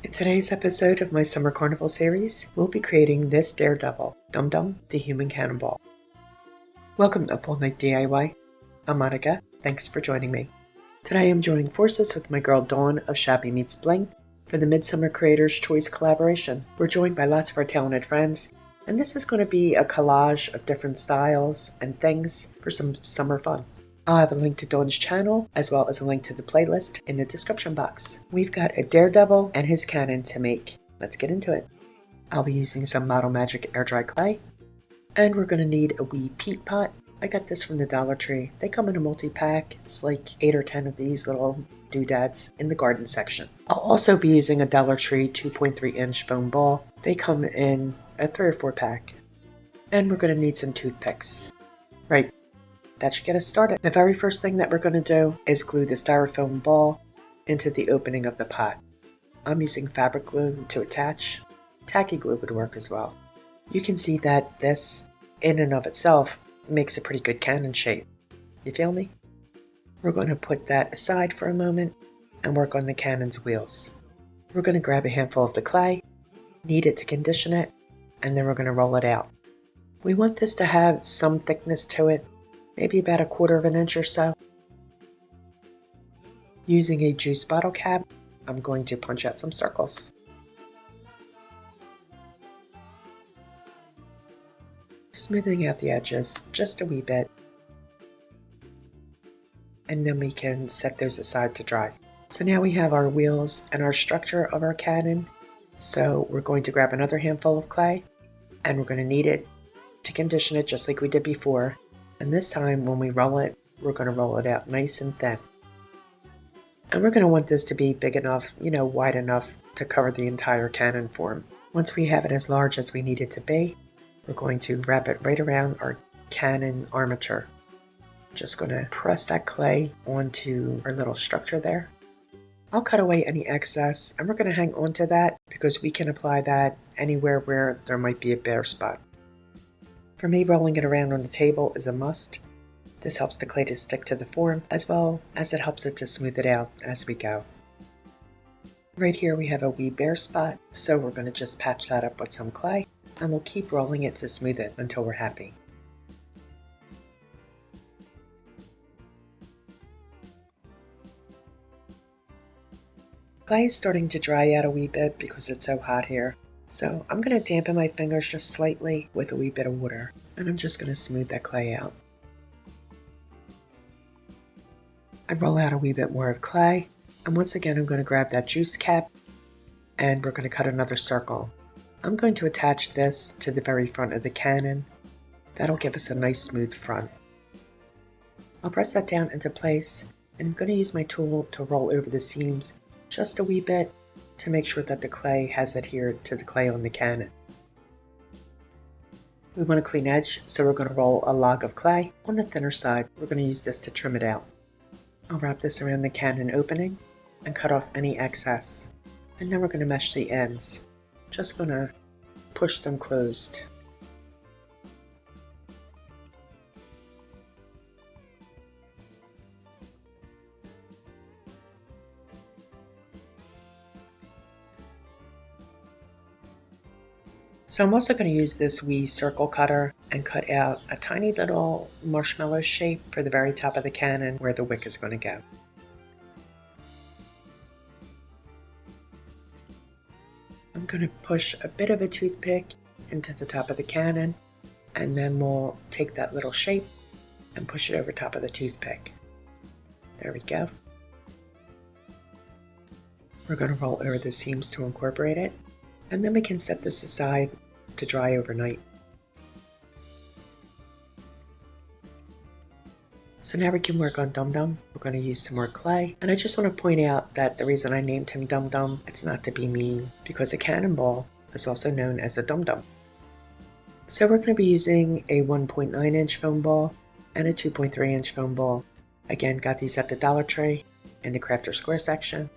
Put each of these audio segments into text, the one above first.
In today's episode of my Summer Carnival series, we'll be creating this daredevil, Dum Dum, the human cannonball. Welcome to Up All Night DIY. I'm Monica. Thanks for joining me. Today I'm joining forces with my girl Dawn of Shabby Meets Bling for the Midsummer Creators Choice collaboration. We're joined by lots of our talented friends, and this is going to be a collage of different styles and things for some summer fun. I'll have a link to Dawn's channel as well as a link to the playlist in the description box. We've got a daredevil and his cannon to make. Let's get into it. I'll be using some Model Magic air dry clay, and we're going to need a wee peat pot. I got this from the Dollar Tree. They come in a multi-pack. It's like 8 or 10 of these little doodads in the garden section. I'll also be using a Dollar Tree 2.3 inch foam ball. They come in a 3 or 4 pack. And we're going to need some toothpicks. Right. That should get us started. The very first thing that we're going to do is glue the styrofoam ball into the opening of the pot. I'm using fabric glue to attach. Tacky glue would work as well. You can see that this, in and of itself, makes a pretty good cannon shape. You feel me? We're going to put that aside for a moment and work on the cannon's wheels. We're going to grab a handful of the clay, knead it to condition it, and then we're going to roll it out. We want this to have some thickness to it, maybe about 1/4 of an inch or so. Using a juice bottle cap, I'm going to punch out some circles. Smoothing out the edges just a wee bit. And then we can set those aside to dry. So now we have our wheels and our structure of our cannon. So we're going to grab another handful of clay and we're going to knead it to condition it just like we did before. And this time when we roll it, we're going to roll it out nice and thin. And we're going to want this to be big enough, wide enough to cover the entire cannon form. Once we have it as large as we need it to be, we're going to wrap it right around our cannon armature. Just going to press that clay onto our little structure there. I'll cut away any excess and we're going to hang on to that because we can apply that anywhere where there might be a bare spot. For me, rolling it around on the table is a must. This helps the clay to stick to the form as well as it helps it to smooth it out as we go. Right here we have a wee bare spot, so we're going to just patch that up with some clay and we'll keep rolling it to smooth it until we're happy. Clay is starting to dry out a wee bit because it's so hot here. So I'm going to dampen my fingers just slightly with a wee bit of water, and I'm just going to smooth that clay out. I roll out a wee bit more of clay, and once again I'm going to grab that juice cap, and we're going to cut another circle. I'm going to attach this to the very front of the cannon. That'll give us a nice smooth front. I'll press that down into place, and I'm going to use my tool to roll over the seams just a wee bit, to make sure that the clay has adhered to the clay on the cannon. We want a clean edge, so we're going to roll a log of clay on the thinner side. We're going to use this to trim it out. I'll wrap this around the cannon opening and cut off any excess. And then we're going to mesh the ends. Just going to push them closed. So I'm also going to use this wee circle cutter and cut out a tiny little marshmallow shape for the very top of the cannon where the wick is going to go. I'm going to push a bit of a toothpick into the top of the cannon, and then we'll take that little shape and push it over top of the toothpick. There we go. We're going to roll over the seams to incorporate it, and then we can set this aside to dry overnight. So now we can work on Dum Dum. We're going to use some more clay, and I just want to point out that the reason I named him Dum Dum, it's not to be mean, because a cannonball is also known as a Dum Dum. So we're going to be using a 1.9 inch foam ball and a 2.3 inch foam ball. Again, got these at the Dollar Tree in the Crafter Square section.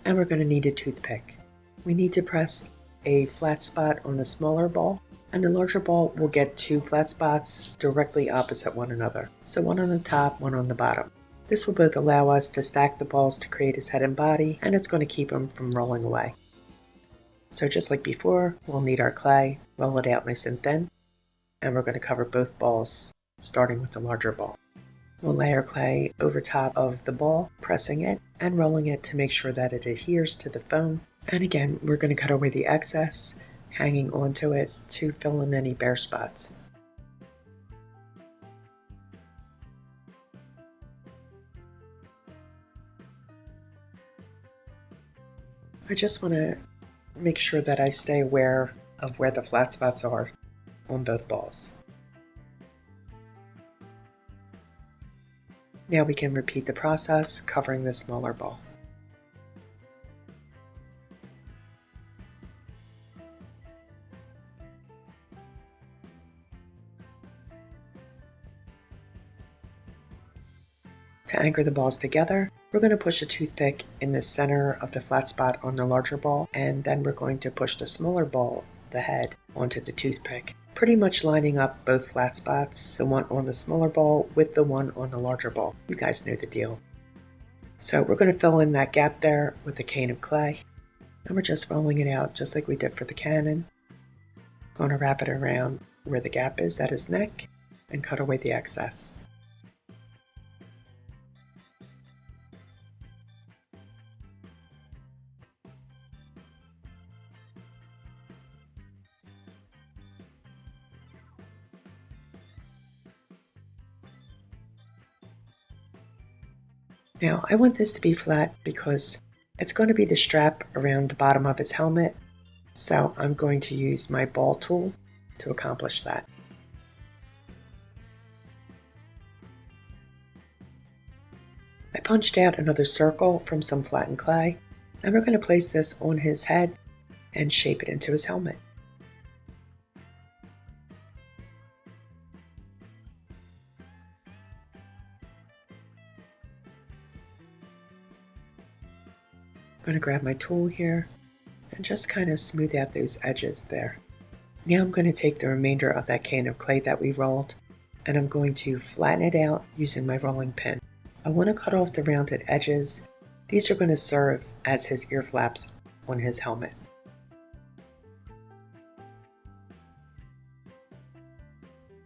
And we're going to need a toothpick. We need to press a flat spot on the smaller ball, and the larger ball will get 2 flat spots directly opposite one another. So one on the top, one on the bottom. This will both allow us to stack the balls to create his head and body, and it's going to keep him from rolling away. So just like before, we'll knead our clay, roll it out nice and thin, and we're going to cover both balls, starting with the larger ball. We'll lay our clay over top of the ball, pressing it and rolling it to make sure that it adheres to the foam. And again, we're going to cut away the excess, hanging onto it to fill in any bare spots. I just want to make sure that I stay aware of where the flat spots are on both balls. Now we can repeat the process, covering the smaller ball. To anchor the balls together, we're going to push a toothpick in the center of the flat spot on the larger ball, and then we're going to push the smaller ball, the head, onto the toothpick, pretty much lining up both flat spots, the one on the smaller ball with the one on the larger ball. You guys know the deal. So we're going to fill in that gap there with a cane of clay, and we're just rolling it out just like we did for the cannon. Going to wrap it around where the gap is at his neck and cut away the excess. Now I want this to be flat because it's going to be the strap around the bottom of his helmet, so I'm going to use my ball tool to accomplish that. I punched out another circle from some flattened clay, and we're going to place this on his head and shape it into his helmet. I'm going to grab my tool here and just kind of smooth out those edges there. Now I'm going to take the remainder of that can of clay that we rolled, and I'm going to flatten it out using my rolling pin. I want to cut off the rounded edges. These are going to serve as his ear flaps on his helmet.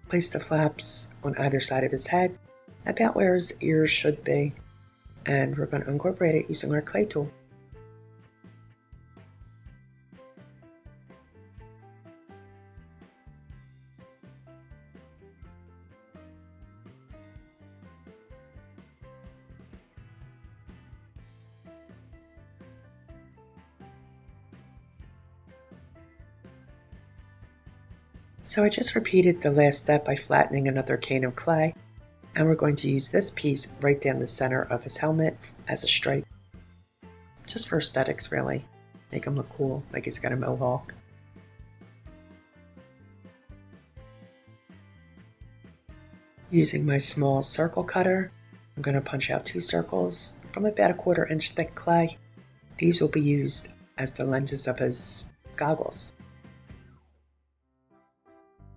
Place the flaps on either side of his head, about where his ears should be, and we're going to incorporate it using our clay tool. So I just repeated the last step by flattening another cane of clay, and we're going to use this piece right down the center of his helmet as a stripe. Just for aesthetics, really. Make him look cool, like he's got a mohawk. Using my small circle cutter, I'm going to punch out 2 circles from about a 1/4 inch thick clay. These will be used as the lenses of his goggles.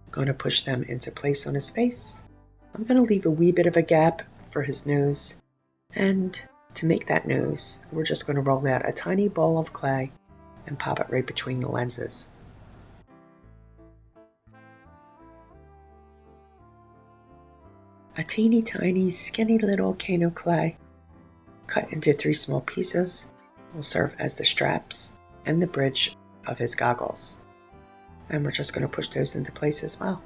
I'm going to push them into place on his face. I'm going to leave a wee bit of a gap for his nose, and to make that nose, we're just going to roll out a tiny ball of clay and pop it right between the lenses. A teeny tiny skinny little cane of clay, cut into 3 small pieces, will serve as the straps and the bridge of his goggles. And we're just going to push those into place as well.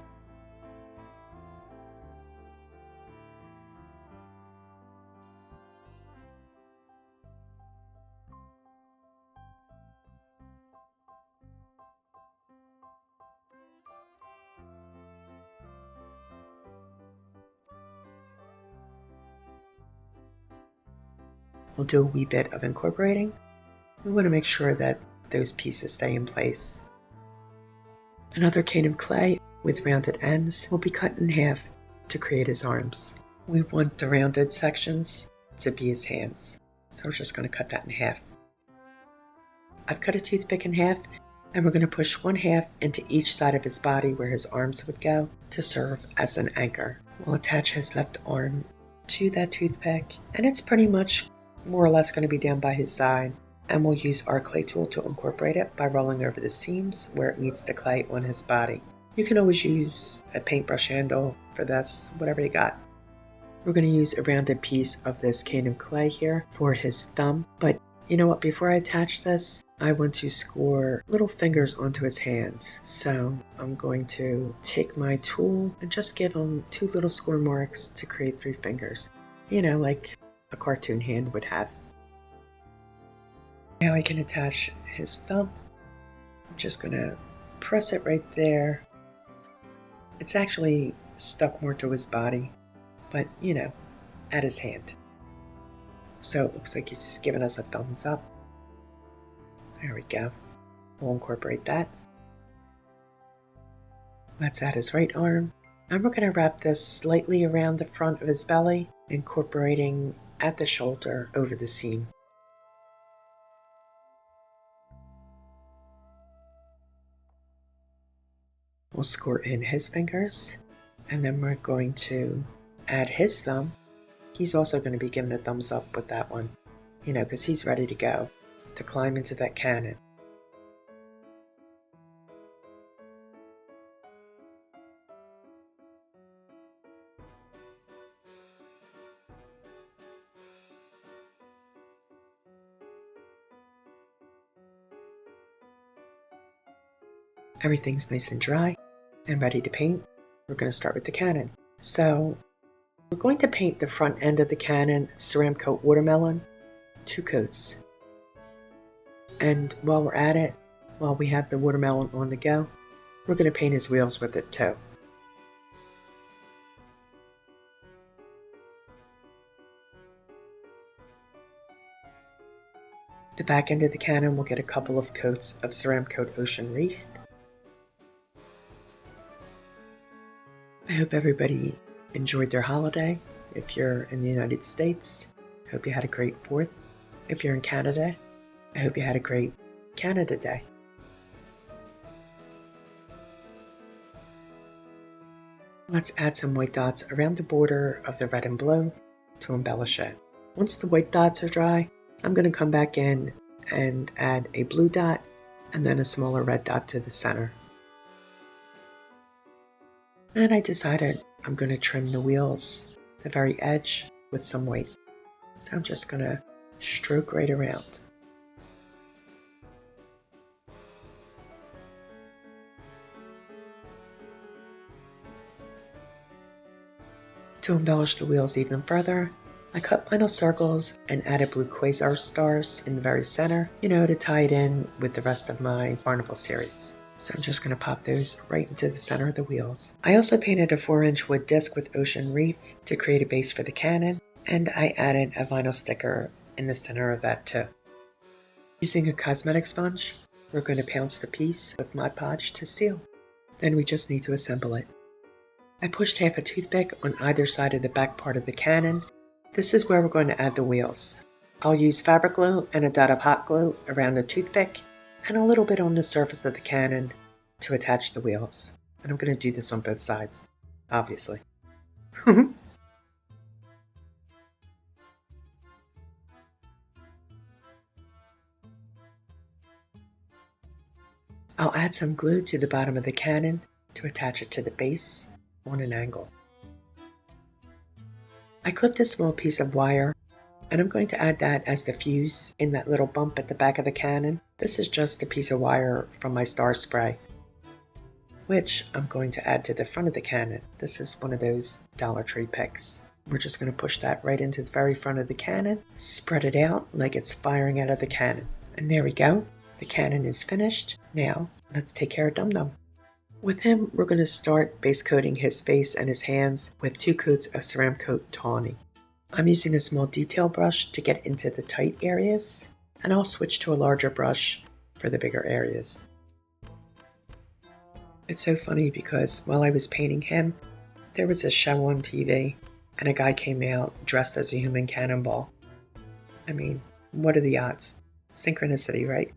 We'll do a wee bit of incorporating. We want to make sure that those pieces stay in place. Another cane of clay with rounded ends will be cut in half to create his arms. We want the rounded sections to be his hands, so we're just going to cut that in half. I've cut a toothpick in half, and we're going to push 1/2 into each side of his body where his arms would go to serve as an anchor. We'll attach his left arm to that toothpick, and it's pretty much more or less going to be down by his side. and we'll use our clay tool to incorporate it by rolling over the seams where it meets the clay on his body. You can always use a paintbrush handle for this, whatever you got. We're going to use a rounded piece of this cane and clay here for his thumb, but you know what, before I attach this, I want to score little fingers onto his hands. So I'm going to take my tool and just give him 2 little score marks to create 3 fingers. You know, like a cartoon hand would have. Now I can attach his thumb. I'm just going to press it right there. It's actually stuck more to his body, but you know, at his hand. So it looks like he's giving us a thumbs up. There we go. We'll incorporate that. Let's add his right arm. And we're going to wrap this slightly around the front of his belly, incorporating at the shoulder over the seam. We'll score in his fingers, and then we're going to add his thumb. He's also going to be given a thumbs up with that one, you know, because he's ready to go, to climb into that cannon. Everything's nice and dry and ready to paint. We're going to start with the cannon. So we're going to paint the front end of the cannon Ceramcoat Watermelon, 2 coats. And while we're at it, while we have the watermelon on the go, we're going to paint his wheels with it too. The back end of the cannon will get a couple of coats of Ceramcoat Ocean Reef. I hope everybody enjoyed their holiday. If you're in the United States, I hope you had a great 4th. If you're in Canada, I hope you had a great Canada Day. Let's add some white dots around the border of the red and blue to embellish it. Once the white dots are dry, I'm going to come back in and add a blue dot and then a smaller red dot to the center. And I decided I'm going to trim the wheels, the very edge, with some white. So I'm just going to stroke right around. To embellish the wheels even further, I cut vinyl circles and added blue quasar stars in the very center, you know, to tie it in with the rest of my Carnival series. So I'm just going to pop those right into the center of the wheels. I also painted a 4-inch wood disc with Ocean Reef to create a base for the cannon, and I added a vinyl sticker in the center of that too. Using a cosmetic sponge, we're going to pounce the piece with Mod Podge to seal. Then we just need to assemble it. I pushed half a toothpick on either side of the back part of the cannon. This is where we're going to add the wheels. I'll use fabric glue and a dot of hot glue around the toothpick and a little bit on the surface of the cannon to attach the wheels. And I'm going to do this on both sides, obviously. I'll add some glue to the bottom of the cannon to attach it to the base on an angle. I clipped a small piece of wire, and I'm going to add that as the fuse in that little bump at the back of the cannon. This is just a piece of wire from my star spray, which I'm going to add to the front of the cannon. This is one of those Dollar Tree picks. We're just going to push that right into the very front of the cannon, spread it out like it's firing out of the cannon. And there we go. The cannon is finished. Now, let's take care of Dum Dum. With him, we're going to start base coating his face and his hands with 2 coats of Ceramcoat Tawny. I'm using a small detail brush to get into the tight areas, and I'll switch to a larger brush for the bigger areas. It's so funny because while I was painting him, there was a show on TV, and a guy came out dressed as a human cannonball. I mean, what are the odds? Synchronicity, right?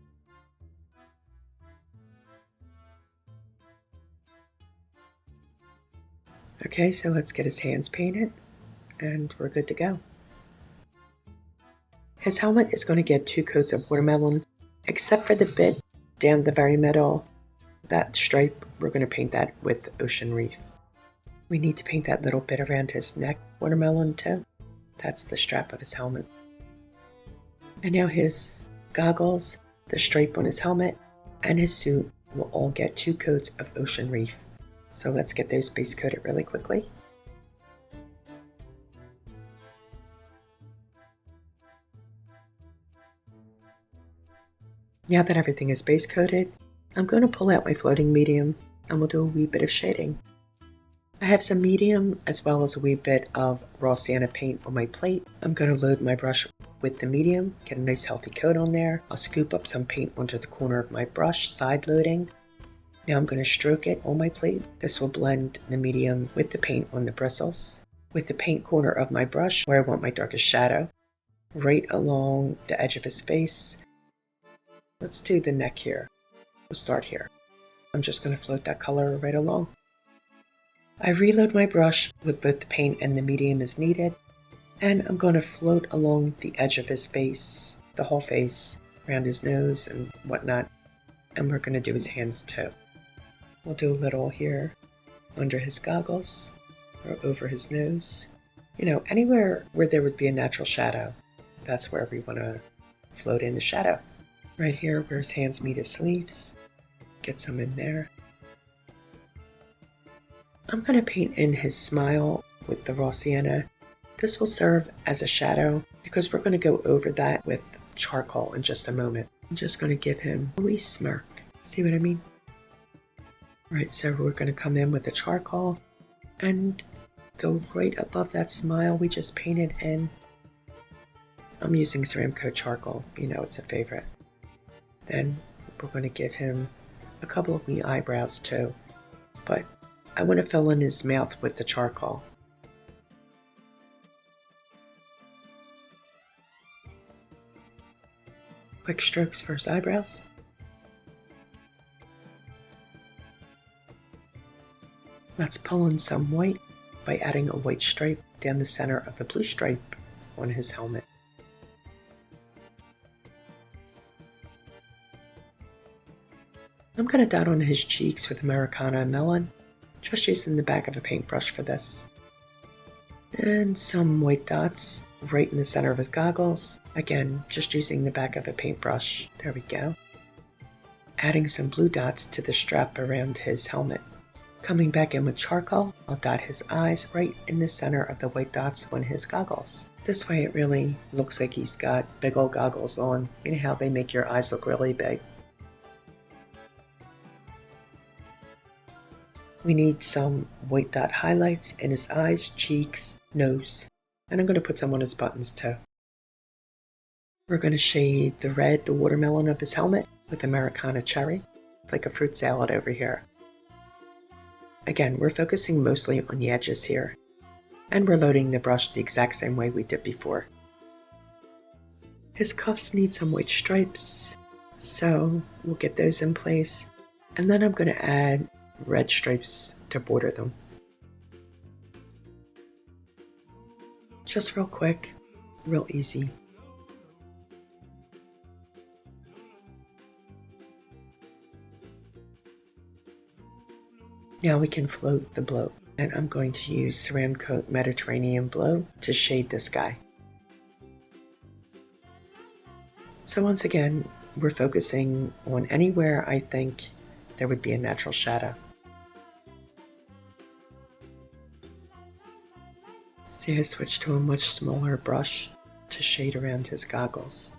Okay, so let's get his hands painted, and we're good to go. His helmet is going to get 2 coats of watermelon, except for the bit down the very middle. That stripe, we're going to paint that with Ocean Reef. We need to paint that little bit around his neck watermelon too. That's the strap of his helmet. And now his goggles, the stripe on his helmet, and his suit will all get 2 coats of Ocean Reef. So let's get those base coated really quickly. Now that everything is base coated, I'm going to pull out my floating medium and we'll do a wee bit of shading. I have some medium as well as a wee bit of raw sienna paint on my plate. I'm going to load my brush with the medium, get a nice healthy coat on there. I'll scoop up some paint onto the corner of my brush, side loading. Now I'm going to stroke it on my plate. This will blend the medium with the paint on the bristles. With the paint corner of my brush, where I want my darkest shadow, right along the edge of his face. Let's do the neck here. We'll start here. I'm just going to float that color right along. I reload my brush with both the paint and the medium as needed, and I'm going to float along the edge of his face, the whole face, around his nose and whatnot, and we're going to do his hands too. We'll do a little here under his goggles or over his nose. You know, anywhere where there would be a natural shadow, that's where we want to float in the shadow. Right here where his hands meet his sleeves, get some in there. I'm going to paint in his smile with the raw sienna. This will serve as a shadow because we're going to go over that with charcoal in just a moment. I'm just going to give him a wee smirk. See what I mean? Right, so we're going to come in with the charcoal and go right above that smile we just painted in. I'm using Ceramcoat charcoal. You know it's a favorite. Then we're going to give him a couple of wee eyebrows too. But I want to fill in his mouth with the charcoal. Quick strokes for his eyebrows. Let's pull in some white by adding a white stripe down the center of the blue stripe on his helmet. I'm going to dot on his cheeks with Americana Melon, just using the back of a paintbrush for this. And some white dots right in the center of his goggles, again just using the back of a paintbrush. There we go. Adding some blue dots to the strap around his helmet. Coming back in with charcoal, I'll dot his eyes right in the center of the white dots on his goggles. This way it really looks like he's got big old goggles on. You know how they make your eyes look really big? We need some white dot highlights in his eyes, cheeks, nose, and I'm going to put some on his buttons too. We're going to shade the red, the watermelon of his helmet with Americana Cherry. It's like a fruit salad over here. Again, we're focusing mostly on the edges here, and we're loading the brush the exact same way we did before. His cuffs need some white stripes, so we'll get those in place, and then I'm going to add red stripes to border them. Just real quick, real easy. Now we can float the blow, and I'm going to use Ceramcoat Mediterranean blow to shade this guy. So once again, we're focusing on anywhere I think there would be a natural shadow. See, I switched to a much smaller brush to shade around his goggles.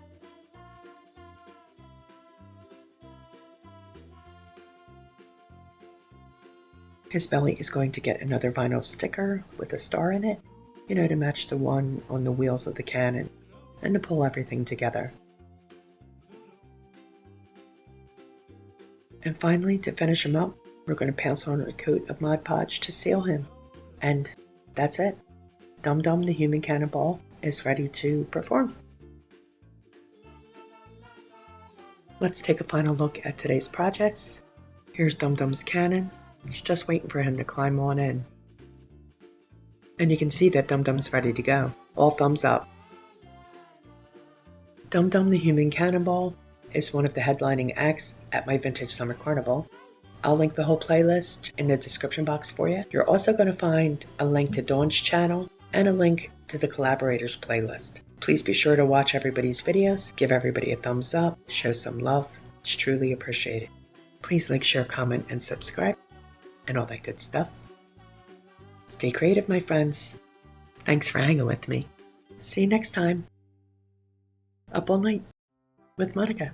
His belly is going to get another vinyl sticker with a star in it, you know, to match the one on the wheels of the cannon, and to pull everything together. And finally, to finish him up, we're going to pass on a coat of Mod Podge to seal him. And that's it. Dum Dum, the human cannonball, is ready to perform. Let's take a final look at today's projects. Here's Dum Dum's cannon. He's just waiting for him to climb on in. And you can see that Dum Dum's ready to go. All thumbs up. Dum Dum the Human Cannonball is one of the headlining acts at my Vintage Summer Carnival. I'll link the whole playlist in the description box for you. You're also going to find a link to Dawn's channel and a link to the collaborators playlist. Please be sure to watch everybody's videos, give everybody a thumbs up, show some love. It's truly appreciated. Please like, share, comment, and subscribe, and all that good stuff. Stay creative, my friends. Thanks for hanging with me. See you next time. Up all night with Monica.